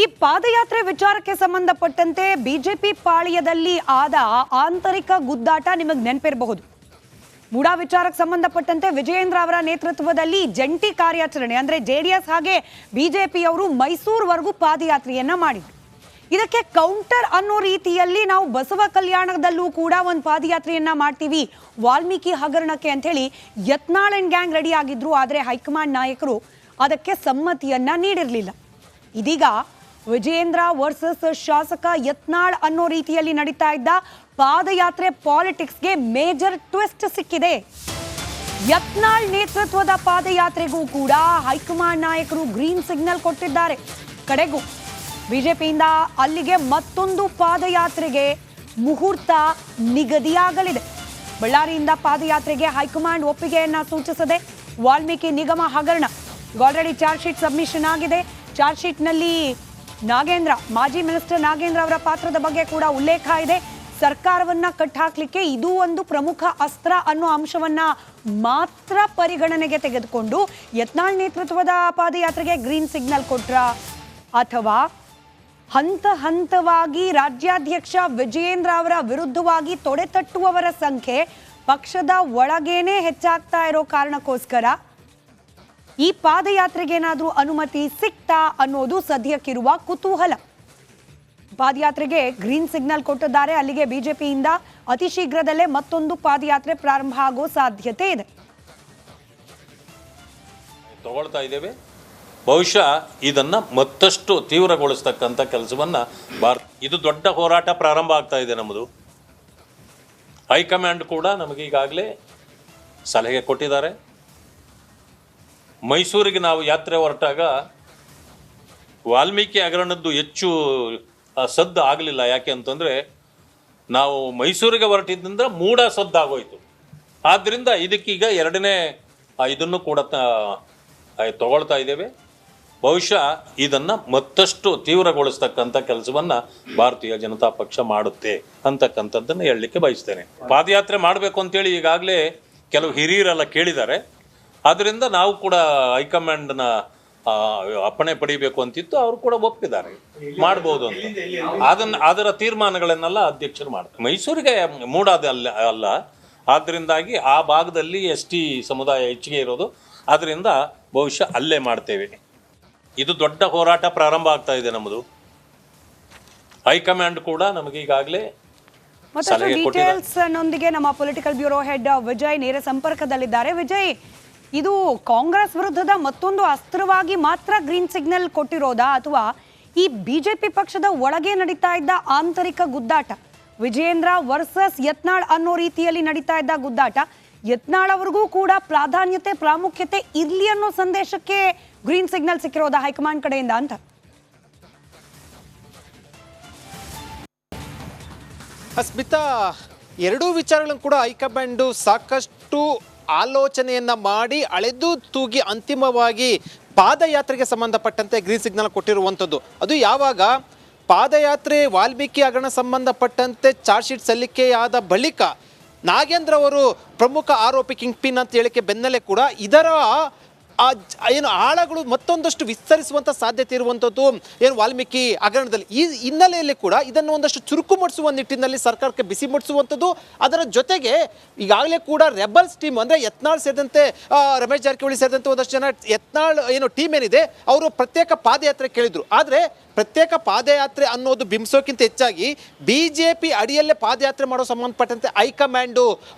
ಈ ಪಾದಯಾತ್ರೆ ವಿಚಾರಕ್ಕೆ ಸಂಬಂಧಪಟ್ಟಂತೆ ಬಿಜೆಪಿ ಪಾಳ್ಯದಲ್ಲಿ ಆದ ಆಂತರಿಕ ಗುದ್ದಾಟ ನಿಮಗೆ ನೆನಪಿರಬಹುದು. ಮೂಡಾ ವಿಚಾರಕ್ಕೆ ಸಂಬಂಧಪಟ್ಟಂತೆ ವಿಜಯೇಂದ್ರ ಅವರ ನೇತೃತ್ವದಲ್ಲಿ ಜಂಟಿ ಕಾರ್ಯಾಚರಣೆ ಅಂದ್ರೆ ಜೆಡಿಎಸ್ ಹಾಗೆ ಬಿಜೆಪಿಯವರು ಮೈಸೂರುವರೆಗೂ ಪಾದಯಾತ್ರೆಯನ್ನ ಮಾಡಿದ್ರು. ಇದಕ್ಕೆ ಕೌಂಟರ್ ಅನ್ನೋ ರೀತಿಯಲ್ಲಿ ನಾವು ಬಸವ ಕಲ್ಯಾಣದಲ್ಲೂ ಕೂಡ ಒಂದು ಪಾದಯಾತ್ರೆಯನ್ನ ಮಾಡ್ತೀವಿ ವಾಲ್ಮೀಕಿ ಹಗರಣಕ್ಕೆ ಅಂತ ಹೇಳಿ ಯತ್ನಾಳ್ ಅಂಡ್ ಗ್ಯಾಂಗ್ ರೆಡಿ ಆಗಿದ್ರು. ಆದರೆ ಹೈಕಮಾಂಡ್ ನಾಯಕರು ಅದಕ್ಕೆ ಸಮ್ಮತಿಯನ್ನ ನೀಡಿರಲಿಲ್ಲ. ಇದೀಗ ವಿಜಯೇಂದ್ರ ವರ್ಸಸ್ ಶಾಸಕ ಯತ್ನಾಳ್ ಅನ್ನೋ ರೀತಿಯಲ್ಲಿ ನಡೀತಾ ಇದ್ದ ಪಾದಯಾತ್ರೆ ಪಾಲಿಟಿಕ್ಸ್ಗೆ ಮೇಜರ್ ಟ್ವಿಸ್ಟ್ ಸಿಕ್ಕಿದೆ. ಯತ್ನಾಳ್ ನೇತೃತ್ವದ ಪಾದಯಾತ್ರೆಗೂ ಕೂಡ ಹೈಕಮಾಂಡ್ ನಾಯಕರು ಗ್ರೀನ್ ಸಿಗ್ನಲ್ ಕೊಟ್ಟಿದ್ದಾರೆ. ಕಡೆಗೂ ಬಿಜೆಪಿಯಿಂದ ಅಲ್ಲಿಗೆ ಮತ್ತೊಂದು ಪಾದಯಾತ್ರೆಗೆ ಮುಹೂರ್ತ ನಿಗದಿಯಾಗಲಿದೆ. ಬಳ್ಳಾರಿಯಿಂದ ಪಾದಯಾತ್ರೆಗೆ ಹೈಕಮಾಂಡ್ ಒಪ್ಪಿಗೆಯನ್ನ ಸೂಚಿಸಿದೆ. ವಾಲ್ಮೀಕಿ ನಿಗಮ ಹಗರಣ ಆಲ್ರೆಡಿ ಚಾರ್ಜ್ ಶೀಟ್ ಸಬ್ಮಿಷನ್ ಆಗಿದೆ. ಚಾರ್ಜ್ ಶೀಟ್ನಲ್ಲಿ ನಾಗೇಂದ್ರ, ಮಾಜಿ ಮಿನಿಸ್ಟರ್ ನಾಗೇಂದ್ರ ಅವರ ಪಾತ್ರದ ಬಗ್ಗೆ ಕೂಡ ಉಲ್ಲೇಖ ಇದೆ. ಸರ್ಕಾರವನ್ನ ಕಟ್ಟಾಕ್ಲಿಕ್ಕೆ ಇದು ಒಂದು ಪ್ರಮುಖ ಅಸ್ತ್ರ ಅನ್ನೋ ಅಂಶವನ್ನ ಮಾತ್ರ ಪರಿಗಣನೆಗೆ ತೆಗೆದುಕೊಂಡು ಯತ್ನಾಳ್ ನೇತೃತ್ವದ ಪಾದಯಾತ್ರೆಗೆ ಗ್ರೀನ್ ಸಿಗ್ನಲ್ ಕೊಟ್ರ ಅಥವಾ ಹಂತ ಹಂತವಾಗಿ ರಾಜ್ಯಾಧ್ಯಕ್ಷ ವಿಜಯೇಂದ್ರ ಅವರ ವಿರುದ್ಧವಾಗಿ ತೊಡೆತಟ್ಟುವವರ ಸಂಖ್ಯೆ ಪಕ್ಷದ ಒಳಗೇನೆ ಹೆಚ್ಚಾಗ್ತಾ ಇರೋ ಕಾರಣಕ್ಕೋಸ್ಕರ ಈ ಪಾದಯಾತ್ರೆಗೆ ಏನಾದರೂ ಅನುಮತಿ ಸಿಕ್ತಾ ಅನ್ನೋದು ಸದ್ಯಕ್ಕಿರುವ ಕುತೂಹಲ. ಪಾದಯಾತ್ರೆಗೆ ಗ್ರೀನ್ ಸಿಗ್ನಲ್ ಕೊಟ್ಟಿದ್ದಾರೆ. ಅಲ್ಲಿಗೆ ಬಿಜೆಪಿಯಿಂದ ಅತಿ ಶೀಘ್ರದಲ್ಲೇ ಮತ್ತೊಂದು ಪಾದಯಾತ್ರೆ ಪ್ರಾರಂಭ ಆಗೋ ಸಾಧ್ಯತೆ ಇದೆ. ತಗೊಳ್ತಾ ಇದ್ದೇವೆ. ಬಹುಶಃ ಇದನ್ನ ಮತ್ತಷ್ಟು ತೀವ್ರಗೊಳಿಸ್ತಕ್ಕಂಥ ಕೆಲಸವನ್ನ ಇದು ದೊಡ್ಡ ಹೋರಾಟ ಪ್ರಾರಂಭ ಆಗ್ತಾ ಇದೆ. ನಮ್ಮದು ಹೈಕಮಾಂಡ್ ಕೂಡ ನಮಗೆ ಈಗಾಗಲೇ ಸಲಹೆ ಕೊಟ್ಟಿದ್ದಾರೆ. ಮೈಸೂರಿಗೆ ನಾವು ಯಾತ್ರೆ ಹೊರಟಾಗ ವಾಲ್ಮೀಕಿ ಹಗರಣದ್ದು ಹೆಚ್ಚು ಸದ್ದು ಆಗಲಿಲ್ಲ. ಯಾಕೆ ಅಂತಂದರೆ ನಾವು ಮೈಸೂರಿಗೆ ಹೊರಟಿದ್ದರಿಂದ ಮೂಡ ಸದ್ದಾಗೋಯ್ತು. ಆದ್ದರಿಂದ ಇದಕ್ಕೀಗ ಎರಡನೇ ಇದನ್ನು ಕೂಡ ತಗೊಳ್ತಾ ಇದ್ದೇವೆ. ಬಹುಶಃ ಇದನ್ನು ಮತ್ತಷ್ಟು ತೀವ್ರಗೊಳಿಸ್ತಕ್ಕಂಥ ಕೆಲಸವನ್ನು ಭಾರತೀಯ ಜನತಾ ಪಕ್ಷ ಮಾಡುತ್ತೆ ಅಂತಕ್ಕಂಥದ್ದನ್ನು ಹೇಳಲಿಕ್ಕೆ ಬಯಸ್ತೇನೆ. ಪಾದಯಾತ್ರೆ ಮಾಡಬೇಕು ಅಂತೇಳಿ ಈಗಾಗಲೇ ಕೆಲವು ಹಿರಿಯರೆಲ್ಲ ಕೇಳಿದ್ದಾರೆ. ಆದ್ದರಿಂದ ನಾವು ಕೂಡ ಹೈಕಮಾಂಡ್ನ ಅಪ್ಪಣೆ ಪಡಿಬೇಕು ಅಂತಿತ್ತು. ಅವರು ಕೂಡ ಒಪ್ಪಿದ್ದಾರೆ, ಮಾಡ್ಬೋದು ಅಂತ. ಅದರ ತೀರ್ಮಾನಗಳನ್ನೆಲ್ಲ ಅಧ್ಯಕ್ಷರು ಮಾಡ್ತಾರೆ. ಮೈಸೂರಿಗೆ ಮೂಡಾದ ಅಲ್ಲ, ಆದ್ದರಿಂದಾಗಿ ಆ ಭಾಗದಲ್ಲಿ ST ಸಮುದಾಯ ಹೆಚ್ಚಿಗೆ ಇರೋದು. ಆದ್ದರಿಂದ ಬಹುಶಃ ಅಲ್ಲೇ ಮಾಡ್ತೇವೆ. ಇದು ದೊಡ್ಡ ಹೋರಾಟ ಪ್ರಾರಂಭ ಆಗ್ತಾ ಇದೆ. ನಮ್ಮದು ಹೈಕಮಾಂಡ್ ಕೂಡ ನಮಗೆ ಈಗಾಗಲೇ ಮತ್ತಷ್ಟು ಡೀಟೇಲ್ಸ್ ನೊಂದಿಗೆ ನಮ್ಮ ಪೊಲಿಟಿಕಲ್ ಬ್ಯೂರೋ ಹೆಡ್ ವಿಜಯ್ ನೇರ ಸಂಪರ್ಕದಲ್ಲಿದ್ದಾರೆ. ವಿಜಯ್, ಇದು ಕಾಂಗ್ರೆಸ್ ವಿರುದ್ಧದ ಮತ್ತೊಂದು ಅಸ್ತ್ರವಾಗಿ ಮಾತ್ರ ಗ್ರೀನ್ ಸಿಗ್ನಲ್ ಕೊಟ್ಟಿರೋದಾ ಅಥವಾ ಈ ಬಿಜೆಪಿ ಪಕ್ಷದ ಒಳಗೆ ನಡೀತಾ ಇದ್ದ ಆಂತರಿಕ ಗುದ್ದಾಟ, ವಿಜಯೇಂದ್ರ ವರ್ಸಸ್ ಯತ್ನಾಳ್ ಅನ್ನೋ ರೀತಿಯಲ್ಲಿ ನಡೀತಾ ಇದ್ದ ಗುದ್ದಾಟ, ಯತ್ನಾಳ್ ಅವ್ರಿಗೂ ಕೂಡ ಪ್ರಾಮುಖ್ಯತೆ ಇರ್ಲಿ ಅನ್ನೋ ಸಂದೇಶಕ್ಕೆ ಗ್ರೀನ್ ಸಿಗ್ನಲ್ ಸಿಕ್ಕಿರೋದಾ ಹೈಕಮಾಂಡ್ ಕಡೆಯಿಂದ ಅಂತ? ಸ್ಮಿತಾ, ಎರಡೂ ವಿಚಾರಗಳನ್ನು ಕೂಡ ಹೈಕಮಾಂಡು ಸಾಕಷ್ಟು ಆಲೋಚನೆಯನ್ನ ಮಾಡಿ ಅಳೆದು ತೂಗಿ ಅಂತಿಮವಾಗಿ ಪಾದಯಾತ್ರೆಗೆ ಸಂಬಂಧಪಟ್ಟಂತೆ ಗ್ರೀನ್ ಸಿಗ್ನಲ್ ಕೊಟ್ಟಿರುವಂಥದ್ದು. ಅದು ಯಾವಾಗ ಪಾದಯಾತ್ರೆ ವಾಲ್ಮೀಕಿ ಹಗರಣ ಸಂಬಂಧಪಟ್ಟಂತೆ ಚಾರ್ಜ್ ಶೀಟ್ ಸಲ್ಲಿಕೆಯಾದ ಬಳಿಕ ನಾಗೇಂದ್ರ ಅವರು ಪ್ರಮುಖ ಆರೋಪಿ ಕಿಂಗ್ ಪಿನ್ ಅಂತ ಹೇಳಿಕೆ ಬೆನ್ನಲ್ಲೇ ಕೂಡ ಇದರ ಏನು ಆಳಗಳು ಮತ್ತೊಂದಷ್ಟು ವಿಸ್ತರಿಸುವಂಥ ಸಾಧ್ಯತೆ ಇರುವಂಥದ್ದು ಏನು ವಾಲ್ಮೀಕಿ ಹಗರಣದಲ್ಲಿ. ಈ ಹಿನ್ನೆಲೆಯಲ್ಲಿ ಕೂಡ ಇದನ್ನು ಒಂದಷ್ಟು ಚುರುಕು ಮಾಡಿಸುವ ನಿಟ್ಟಿನಲ್ಲಿ ಸರ್ಕಾರಕ್ಕೆ ಬಿಸಿ ಮುಟ್ಟಿಸುವಂಥದ್ದು. ಅದರ ಜೊತೆಗೆ ಈಗಾಗಲೇ ಕೂಡ ರೆಬಲ್ಸ್ ಟೀಮ್ ಅಂದರೆ ಯತ್ನಾಳ್ ಸೇರಿದಂತೆ ರಮೇಶ್ ಜಾರಕಿಹೊಳಿ ಸೇರಿದಂತೆ ಒಂದಷ್ಟು ಜನ ಯತ್ನಾಳ್ ಏನು ಟೀಮ್ ಏನಿದೆ ಅವರು ಪ್ರತ್ಯೇಕ ಪಾದಯಾತ್ರೆ ಕೇಳಿದ್ರು. ಆದರೆ ಪ್ರತ್ಯೇಕ ಪಾದಯಾತ್ರೆ ಅನ್ನೋದು ಬಿಂಬಿಸೋಕ್ಕಿಂತ ಹೆಚ್ಚಾಗಿ ಬಿಜೆಪಿ ಅಡಿಯಲ್ಲೇ ಪಾದಯಾತ್ರೆ ಮಾಡೋ ಸಂಬಂಧಪಟ್ಟಂತೆ ಹೈಕಮಾಂಡು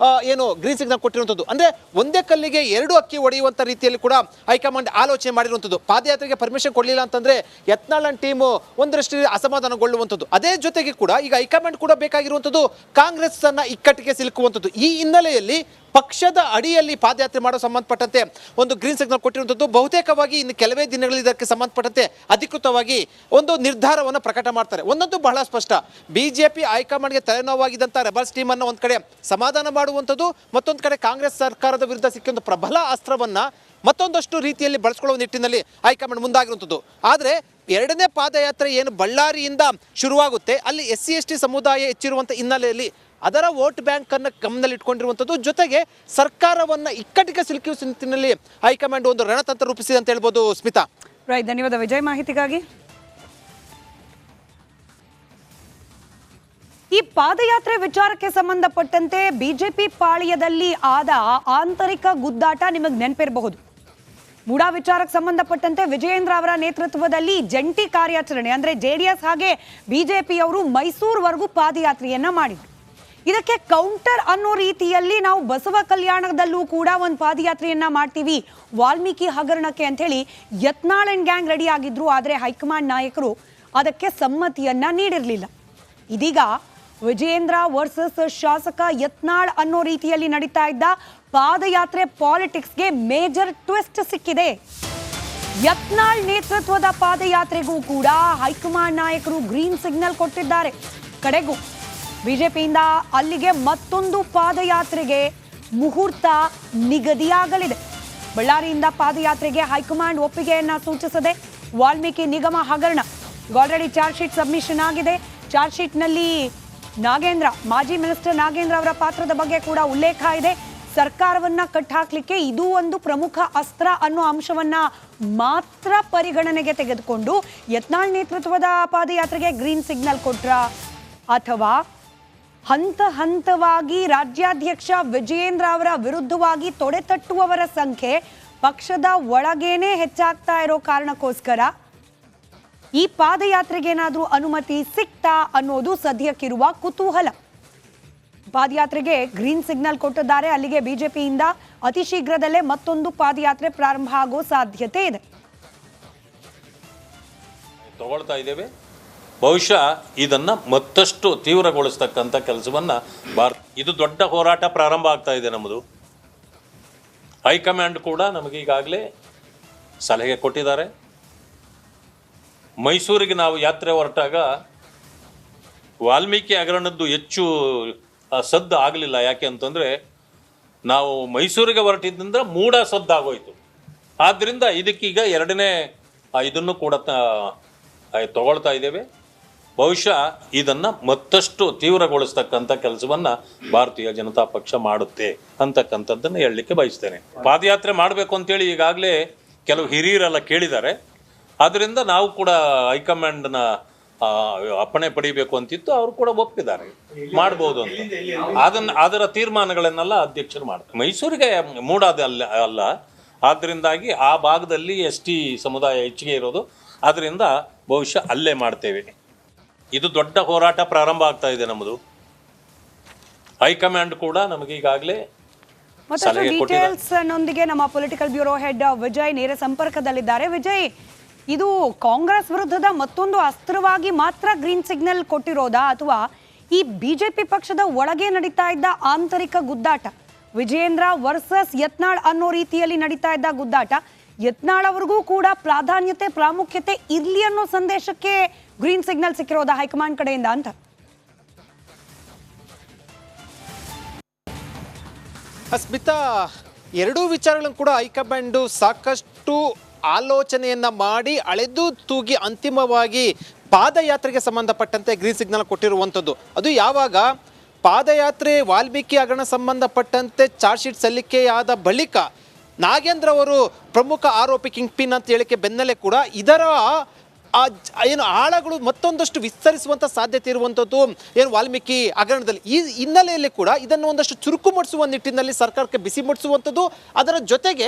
ಏನು ಗ್ರೀನ್ ಸಿಗ್ನಲ್ ಕೊಟ್ಟಿರುವಂಥದ್ದು. ಅಂದರೆ ಒಂದೇ ಕಲ್ಲಿಗೆ ಎರಡು ಅಕ್ಕಿ ಹೊಡೆಯುವಂಥ ರೀತಿಯಲ್ಲಿ ಕೂಡ ಹೈಕಮಾಂಡ್ ಆಲೋಚನೆ ಮಾಡಿರುವಂಥದ್ದು. ಪಾದಯಾತ್ರೆಗೆ ಪರ್ಮಿಷನ್ ಕೊಡಲಿಲ್ಲ ಅಂತಂದರೆ ಯತ್ನಾಳ್ ಟೀಮು ಒಂದರಷ್ಟು ಅಸಮಾಧಾನಗೊಳ್ಳುವಂಥದ್ದು. ಅದೇ ಜೊತೆಗೆ ಕೂಡ ಈಗ ಹೈಕಮಾಂಡ್ ಕೂಡ ಬೇಕಾಗಿರುವಂಥದ್ದು ಕಾಂಗ್ರೆಸ್ ಅನ್ನ ಇಕ್ಕಟ್ಟಿಗೆ ಸಿಲುಕುವಂಥದ್ದು. ಈ ಹಿನ್ನೆಲೆಯಲ್ಲಿ ಪಕ್ಷದ ಅಡಿಯಲ್ಲಿ ಪಾದಯಾತ್ರೆ ಮಾಡೋ ಸಂಬಂಧಪಟ್ಟಂತೆ ಒಂದು ಗ್ರೀನ್ ಸಿಗ್ನಲ್ ಕೊಟ್ಟಿರುವಂಥದ್ದು. ಬಹುತೇಕವಾಗಿ ಇನ್ನು ಕೆಲವೇ ದಿನಗಳಲ್ಲಿ ಇದಕ್ಕೆ ಸಂಬಂಧಪಟ್ಟಂತೆ ಅಧಿಕೃತವಾಗಿ ಒಂದು ನಿರ್ಧಾರವನ್ನು ಪ್ರಕಟ ಮಾಡ್ತಾರೆ. ಒಂದಂತೂ ಬಹಳ ಸ್ಪಷ್ಟ, ಬಿಜೆಪಿ ಹೈಕಮಾಂಡ್ಗೆ ತಲೆನೋವಾಗಿದ್ದಂಥ ರೆಬಲ್ಸ್ ಟೀಮ್ ಅನ್ನು ಒಂದು ಕಡೆ ಸಮಾಧಾನ ಮಾಡುವಂಥದ್ದು, ಮತ್ತೊಂದು ಕಡೆ ಕಾಂಗ್ರೆಸ್ ಸರ್ಕಾರದ ವಿರುದ್ಧ ಸಿಕ್ಕಿದ ಪ್ರಬಲ ಅಸ್ತ್ರವನ್ನ ಮತ್ತೊಂದಷ್ಟು ರೀತಿಯಲ್ಲಿ ಬಳಸ್ಕೊಳ್ಳುವ ನಿಟ್ಟಿನಲ್ಲಿ ಹೈಕಮಾಂಡ್ ಮುಂದಾಗಿರುವಂಥದ್ದು. ಆದರೆ ಎರಡನೇ ಪಾದಯಾತ್ರೆ ಏನು ಬಳ್ಳಾರಿಯಿಂದ ಶುರುವಾಗುತ್ತೆ, ಅಲ್ಲಿ SC ST ಸಮುದಾಯ ಹೆಚ್ಚಿರುವಂಥ ಹಿನ್ನೆಲೆಯಲ್ಲಿ ಅದರ ವೋಟ್ ಬ್ಯಾಂಕ್ ಅನ್ನು ಗಮನದಲ್ಲಿ ಇಟ್ಕೊಂಡಿರುವಂಥದ್ದು. ಜೊತೆಗೆ ಸರ್ಕಾರವನ್ನು ಇಕ್ಕಟ್ಟಿಗೆ ಸಿಲುಕಿಸುವ ನಿಟ್ಟಿನಲ್ಲಿ ಹೈಕಮಾಂಡ್ ಒಂದು ರಣತಂತ್ರ ರೂಪಿಸಿದೆ ಅಂತ ಹೇಳ್ಬೋದು. ಸ್ಮಿತಾ, ರೈಟ್, ಧನ್ಯವಾದ ವಿಜಯ್ ಮಾಹಿತಿಗಾಗಿ. ಪಾದಯಾತ್ರೆ ವಿಚಾರಕ್ಕೆ ಸಂಬಂಧಪಟ್ಟಂತೆ ಬಿಜೆಪಿ ಪಾಳ್ಯದಲ್ಲಿ ಆದ ಆಂತರಿಕ ಗುದ್ದಾಟ ನಿಮಗೆ ನೆನಪಿರಬಹುದು. ಮೂಡಾ ವಿಚಾರಕ್ಕೆ ಸಂಬಂಧಪಟ್ಟಂತೆ ವಿಜಯೇಂದ್ರ ಅವರ ನೇತೃತ್ವದಲ್ಲಿ ಜಂಟಿ ಕಾರ್ಯಾಚರಣೆ ಅಂದ್ರೆ ಜೆಡಿಎಸ್ ಹಾಗೆ ಬಿಜೆಪಿಯವರು ಮೈಸೂರುವರೆಗೂ ಪಾದಯಾತ್ರೆಯನ್ನ ಮಾಡಿದ್ರು. ಇದಕ್ಕೆ ಕೌಂಟರ್ ಅನ್ನೋ ರೀತಿಯಲ್ಲಿ ನಾವು ಬಸವ ಕಲ್ಯಾಣದಲ್ಲೂ ಕೂಡ ಒಂದು ಪಾದಯಾತ್ರೆಯನ್ನ ಮಾಡ್ತೀವಿ ವಾಲ್ಮೀಕಿ ಹಗರಣಕ್ಕೆ ಅಂತ ಹೇಳಿ ಯತ್ನಾಳ್ ಅಂಡ್ ಗ್ಯಾಂಗ್ ರೆಡಿ ಆಗಿದ್ರು. ಆದರೆ ಹೈಕಮಾಂಡ್ ನಾಯಕರು ಅದಕ್ಕೆ ಸಮ್ಮತಿಯನ್ನ ನೀಡಿರಲಿಲ್ಲ. ಇದೀಗ ವಿಜಯೇಂದ್ರ ವರ್ಸಸ್ ಶಾಸಕ ಯತ್ನಾಳ್ ಅನ್ನೋ ರೀತಿಯಲ್ಲಿ ನಡೀತಾ ಇದ್ದ ಪಾದಯಾತ್ರೆ ಪಾಲಿಟಿಕ್ಸ್ಗೆ ಮೇಜರ್ ಟ್ವಿಸ್ಟ್ ಸಿಕ್ಕಿದೆ. ಯತ್ನಾಳ್ ನೇತೃತ್ವದ ಪಾದಯಾತ್ರೆಗೂ ಕೂಡ ಹೈಕಮಾಂಡ್ ನಾಯಕರು ಗ್ರೀನ್ ಸಿಗ್ನಲ್ ಕೊಟ್ಟಿದ್ದಾರೆ. ಕಡೆಗೂ ಬಿಜೆಪಿಯಿಂದ ಅಲ್ಲಿಗೆ ಮತ್ತೊಂದು ಪಾದಯಾತ್ರೆಗೆ ಮುಹೂರ್ತ ನಿಗದಿಯಾಗಲಿದೆ. ಬಳ್ಳಾರಿಯಿಂದ ಪಾದಯಾತ್ರೆಗೆ ಹೈಕಮಾಂಡ್ ಒಪ್ಪಿಗೆಯನ್ನ ಸೂಚಿಸಿದೆ. ವಾಲ್ಮೀಕಿ ನಿಗಮ ಹಗರಣ ಆಲ್ರೆಡಿ ಚಾರ್ಜ್ ಶೀಟ್ ಸಬ್ಮಿಷನ್ ಆಗಿದೆ. ಚಾರ್ಜ್ ಶೀಟ್ನಲ್ಲಿ ನಾಗೇಂದ್ರ, ಮಾಜಿ ಮಿನಿಸ್ಟರ್ ನಾಗೇಂದ್ರ ಅವರ ಪಾತ್ರದ ಬಗ್ಗೆ ಕೂಡ ಉಲ್ಲೇಖ ಇದೆ. ಸರ್ಕಾರವನ್ನ ಕಟ್ಟಾಕ್ಲಿಕ್ಕೆ ಇದು ಒಂದು ಪ್ರಮುಖ ಅಸ್ತ್ರ ಅನ್ನೋ ಅಂಶವನ್ನ ಮಾತ್ರ ಪರಿಗಣನೆಗೆ ತೆಗೆದುಕೊಂಡು ಯತ್ನಾಳ್ ನೇತೃತ್ವದ ಪಾದಯಾತ್ರೆಗೆ ಗ್ರೀನ್ ಸಿಗ್ನಲ್ ಕೊಟ್ರ, ಅಥವಾ ಹಂತ ಹಂತವಾಗಿ ರಾಜ್ಯಾಧ್ಯಕ್ಷ ವಿಜಯೇಂದ್ರ ಅವರ ವಿರುದ್ಧವಾಗಿ ತೊಡೆತಟ್ಟುವವರ ಸಂಖ್ಯೆ ಪಕ್ಷದ ಒಳಗೇನೆ ಹೆಚ್ಚಾಗ್ತಾ ಇರೋ ಕಾರಣಕ್ಕೋಸ್ಕರ ಈ ಪಾದಯಾತ್ರೆಗೇನಾದ್ರೂ ಅನುಮತಿ ಸಿಕ್ತಾ ಅನ್ನೋದು ಸದ್ಯಕ್ಕಿರುವ ಕುತೂಹಲ. ಪಾದಯಾತ್ರೆಗೆ ಗ್ರೀನ್ ಸಿಗ್ನಲ್ ಕೊಟ್ಟಿದ್ದಾರೆ. ಅಲ್ಲಿಗೆ ಬಿಜೆಪಿಯಿಂದ ಅತಿ ಶೀಘ್ರದಲ್ಲೇ ಮತ್ತೊಂದು ಪಾದಯಾತ್ರೆ ಪ್ರಾರಂಭ ಆಗೋ ಸಾಧ್ಯತೆ ಇದೆ. ತಗೊಳ್ತಾ ಇದ್ದೇವೆ. ಬಹುಶಃ ಇದನ್ನ ಮತ್ತಷ್ಟು ತೀವ್ರಗೊಳಿಸ್ತಕ್ಕಂಥ ಕೆಲಸವನ್ನ ಇದು ದೊಡ್ಡ ಹೋರಾಟ ಪ್ರಾರಂಭ ಆಗ್ತಾ ಇದೆ ನಮ್ಮದು. ಹೈಕಮಾಂಡ್ ಕೂಡ ನಮಗೆ ಈಗಾಗಲೇ ಸಲಹೆ ಕೊಟ್ಟಿದ್ದಾರೆ. ಮೈಸೂರಿಗೆ ನಾವು ಯಾತ್ರೆ ಹೊರಟಾಗ ವಾಲ್ಮೀಕಿ ಹಗರಣದ್ದು ಹೆಚ್ಚು ಸದ್ದು ಆಗಲಿಲ್ಲ. ಯಾಕೆ ಅಂತಂದರೆ ನಾವು ಮೈಸೂರಿಗೆ ಹೊರಟಿದ್ದರಿಂದ ಮೂಡ ಸದ್ದಾಗೋಯ್ತು. ಆದ್ದರಿಂದ ಇದಕ್ಕೀಗ ಎರಡನೇ ಇದನ್ನು ಕೂಡ ತಗೊಳ್ತಾ ಇದ್ದೇವೆ. ಬಹುಶಃ ಇದನ್ನು ಮತ್ತಷ್ಟು ತೀವ್ರಗೊಳಿಸ್ತಕ್ಕಂಥ ಕೆಲಸವನ್ನು ಭಾರತೀಯ ಜನತಾ ಪಕ್ಷ ಮಾಡುತ್ತೆ ಅಂತಕ್ಕಂಥದ್ದನ್ನು ಹೇಳಲಿಕ್ಕೆ ಬಯಸ್ತೇನೆ. ಪಾದಯಾತ್ರೆ ಮಾಡಬೇಕು ಅಂತೇಳಿ ಈಗಾಗಲೇ ಕೆಲವು ಹಿರಿಯರೆಲ್ಲ ಕೇಳಿದ್ದಾರೆ. ಆದ್ದರಿಂದ ನಾವು ಕೂಡ ಹೈಕಮಾಂಡ್ನ ಅಪ್ಪಣೆ ಪಡಿಬೇಕು ಅಂತಿತ್ತು. ಅವರು ಕೂಡ ಒಪ್ಪಿದ್ದಾರೆ, ಮಾಡ್ಬೋದು ಅಂತ. ಅದರ ತೀರ್ಮಾನಗಳನ್ನೆಲ್ಲ ಅಧ್ಯಕ್ಷರು ಮಾಡ್ತಾರೆ. ಮೈಸೂರಿಗೆ ಮೂಡಾದ ಅಲ್ಲ, ಆದ್ದರಿಂದಾಗಿ ಆ ಭಾಗದಲ್ಲಿ ST ಸಮುದಾಯ ಹೆಚ್ಚಿಗೆ ಇರೋದು. ಆದ್ದರಿಂದ ಬಹುಶಃ ಅಲ್ಲೇ ಮಾಡ್ತೇವೆ. ಇದು ದೊಡ್ಡ ಹೋರಾಟ ಪ್ರಾರಂಭ ಆಗ್ತಾ ಇದೆ ನಮ್ಮದು. ಹೈಕಮಾಂಡ್ ಕೂಡ ನಮಗೆ ಈಗಾಗಲೇ ಮತ್ತಷ್ಟು ಡೀಟೇಲ್ಸ್ ನೊಂದಿಗೆ ನಮ್ಮ ಪೊಲಿಟಿಕಲ್ ಬ್ಯೂರೋ ಹೆಡ್ ವಿಜಯ್ ನೇರ ಸಂಪರ್ಕದಲ್ಲಿದ್ದಾರೆ. ವಿಜಯ್, ಇದು ಕಾಂಗ್ರೆಸ್ ವಿರುದ್ಧದ ಮತ್ತೊಂದು ಅಸ್ತ್ರವಾಗಿ ಮಾತ್ರ ಗ್ರೀನ್ ಸಿಗ್ನಲ್ ಕೊಟ್ಟಿರೋದಾ, ಅಥವಾ ಈ ಬಿಜೆಪಿ ಪಕ್ಷದ ಒಳಗೆ ನಡೀತಾ ಇದ್ದ ಆಂತರಿಕ ಗುದ್ದಾಟ, ವಿಜಯೇಂದ್ರ ವರ್ಸಸ್ ಯತ್ನಾಳ್ ಅನ್ನೋ ರೀತಿಯಲ್ಲಿ ನಡೀತಾ ಇದ್ದ ಗುದ್ದಾಟ, ಯತ್ನಾಳ್ ಅವ್ರಿಗೂ ಕೂಡ ಪ್ರಾಮುಖ್ಯತೆ ಇರ್ಲಿ ಅನ್ನೋ ಸಂದೇಶಕ್ಕೆ ಗ್ರೀನ್ ಸಿಗ್ನಲ್ ಸಿಕ್ಕಿರೋದಾ ಹೈಕಮಾಂಡ್ ಕಡೆಯಿಂದ ಅಂತ? ಸ್ಮಿತಾ, ಎರಡೂ ವಿಚಾರಗಳನ್ನು ಕೂಡ ಹೈಕಮಾಂಡ್ ಸಾಕಷ್ಟು ಆಲೋಚನೆಯನ್ನ ಮಾಡಿ ಅಳೆದು ತೂಗಿ ಅಂತಿಮವಾಗಿ ಪಾದಯಾತ್ರೆಗೆ ಸಂಬಂಧಪಟ್ಟಂತೆ ಗ್ರೀನ್ ಸಿಗ್ನಲ್ ಕೊಟ್ಟಿರುವಂಥದ್ದು. ಅದು ಯಾವಾಗ ಪಾದಯಾತ್ರೆ ವಾಲ್ಮೀಕಿ ಹಗರಣ ಸಂಬಂಧಪಟ್ಟಂತೆ ಚಾರ್ಜ್ ಶೀಟ್ ಸಲ್ಲಿಕೆಯಾದ ಬಳಿಕ ನಾಗೇಂದ್ರ ಅವರು ಪ್ರಮುಖ ಆರೋಪಿ ಕಿಂಗ್ ಪಿನ್ ಅಂತ ಹೇಳಿಕೆ ಬೆನ್ನಲ್ಲೇ ಕೂಡ ಇದರ ಏನು ಆಳಗಳು ಮತ್ತೊಂದಷ್ಟು ವಿಸ್ತರಿಸುವಂಥ ಸಾಧ್ಯತೆ ಇರುವಂಥದ್ದು ಏನು ವಾಲ್ಮೀಕಿ ಹಗರಣದಲ್ಲಿ. ಈ ಹಿನ್ನೆಲೆಯಲ್ಲಿ ಕೂಡ ಇದನ್ನು ಒಂದಷ್ಟು ಚುರುಕು ಮಾಡಿಸುವ ನಿಟ್ಟಿನಲ್ಲಿ ಸರ್ಕಾರಕ್ಕೆ ಬಿಸಿ ಮುಟ್ಟಿಸುವಂಥದ್ದು. ಅದರ ಜೊತೆಗೆ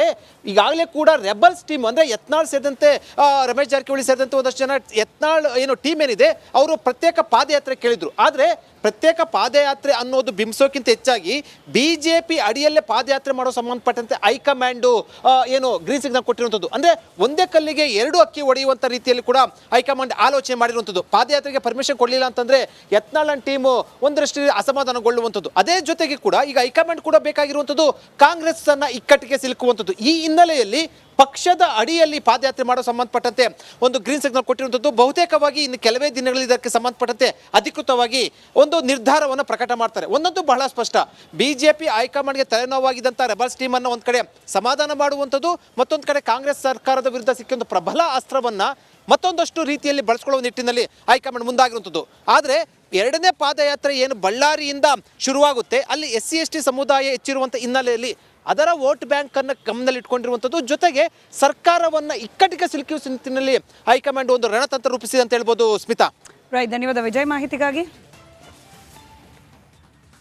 ಈಗಾಗಲೇ ಕೂಡ ರೆಬಲ್ಸ್ ಟೀಮ್ ಅಂದರೆ ಯತ್ನಾಳ್ ಸೇರಿದಂತೆ ರಮೇಶ್ ಜಾರಕಿಹೊಳಿ ಸೇರಿದಂತೆ ಒಂದಷ್ಟು ಜನ ಯತ್ನಾಳ್ ಏನು ಟೀಮ್ ಏನಿದೆ ಅವರು ಪ್ರತ್ಯೇಕ ಪಾದಯಾತ್ರೆ ಕೇಳಿದ್ರು. ಆದರೆ ಪ್ರತ್ಯೇಕ ಪಾದಯಾತ್ರೆ ಅನ್ನೋದು ಬಿಂಬಿಸೋಕ್ಕಿಂತ ಹೆಚ್ಚಾಗಿ ಬಿಜೆಪಿ ಅಡಿಯಲ್ಲೇ ಪಾದಯಾತ್ರೆ ಮಾಡೋ ಸಂಬಂಧಪಟ್ಟಂತೆ ಹೈಕಮಾಂಡು ಏನು ಗ್ರೀನ್ ಸಿಗ್ನಲ್ ಕೊಟ್ಟಿರುವಂಥದ್ದು. ಅಂದರೆ ಒಂದೇ ಕಲ್ಲಿಗೆ ಎರಡು ಅಕ್ಕಿ ಹೊಡೆಯುವಂಥ ರೀತಿಯಲ್ಲಿ ಕೂಡ ಹೈಕಮಾಂಡ್ ಆಲೋಚನೆ ಮಾಡಿರುವಂಥದ್ದು. ಪಾದಯಾತ್ರೆಗೆ ಪರ್ಮಿಷನ್ ಕೊಡಲಿಲ್ಲ ಅಂತಂದರೆ ಯತ್ನಾಳ್ ಟೀಮು ಒಂದರಷ್ಟು ಅಸಮಾಧಾನಗೊಳ್ಳುವಂಥದ್ದು. ಅದೇ ಜೊತೆಗೆ ಕೂಡ ಈಗ ಹೈಕಮಾಂಡ್ ಕೂಡ ಬೇಕಾಗಿರುವಂಥದ್ದು ಕಾಂಗ್ರೆಸ್ ಅನ್ನ ಇಕ್ಕಟ್ಟಿಗೆ ಸಿಲುಕುವಂಥದ್ದು. ಈ ಹಿನ್ನೆಲೆಯಲ್ಲಿ ಪಕ್ಷದ ಅಡಿಯಲ್ಲಿ ಪಾದಯಾತ್ರೆ ಮಾಡೋ ಸಂಬಂಧಪಟ್ಟಂತೆ ಒಂದು ಗ್ರೀನ್ ಸಿಗ್ನಲ್ ಕೊಟ್ಟಿರುವಂಥದ್ದು. ಬಹುತೇಕವಾಗಿ ಇನ್ನು ಕೆಲವೇ ದಿನಗಳಲ್ಲಿ ಇದಕ್ಕೆ ಸಂಬಂಧಪಟ್ಟಂತೆ ಅಧಿಕೃತವಾಗಿ ಒಂದು ನಿರ್ಧಾರವನ್ನು ಪ್ರಕಟ ಮಾಡ್ತಾರೆ. ಒಂದೊಂದು ಬಹಳ ಸ್ಪಷ್ಟ, ಬಿಜೆಪಿ ಹೈಕಮಾಂಡ್ಗೆ ತಲೆನೋವಾಗಿದ್ದಂಥ ರೆಬಲ್ಸ್ ಟೀಮ್ ಅನ್ನು ಒಂದು ಕಡೆ ಸಮಾಧಾನ ಮಾಡುವಂಥದ್ದು, ಮತ್ತೊಂದು ಕಡೆ ಕಾಂಗ್ರೆಸ್ ಸರ್ಕಾರದ ವಿರುದ್ಧ ಸಿಕ್ಕಿದ ಪ್ರಬಲ ಅಸ್ತ್ರವನ್ನ ಮತ್ತೊಂದಷ್ಟು ರೀತಿಯಲ್ಲಿ ಬಳಸ್ಕೊಳ್ಳುವ ನಿಟ್ಟಿನಲ್ಲಿ ಹೈಕಮಾಂಡ್ ಮುಂದಾಗಿರುವಂಥದ್ದು. ಆದರೆ ಎರಡನೇ ಪಾದಯಾತ್ರೆ ಏನು ಬಳ್ಳಾರಿಯಿಂದ ಶುರುವಾಗುತ್ತೆ, ಅಲ್ಲಿ SC/ST ಸಮುದಾಯ ಹೆಚ್ಚಿರುವಂಥ ಹಿನ್ನೆಲೆಯಲ್ಲಿ ಅದರ ವೋಟ್ ಬ್ಯಾಂಕ್ ಅನ್ನು ಗಮನದಲ್ಲಿ ಇಟ್ಕೊಂಡಿರುವಂಥದ್ದು. ಜೊತೆಗೆ ಸರ್ಕಾರವನ್ನು ಇಕ್ಕಟ್ಟಿಗೆ ಸಿಲುಕಿಸುವ ನಿಟ್ಟಿನಲ್ಲಿ ಹೈಕಮಾಂಡ್ ಒಂದು ರಣತಂತ್ರ ರೂಪಿಸಿದೆ ಅಂತ ಹೇಳ್ಬೋದು. ಸ್ಮಿತಾ, ರೈಟ್, ಧನ್ಯವಾದ ವಿಜಯ್ ಮಾಹಿತಿಗಾಗಿ.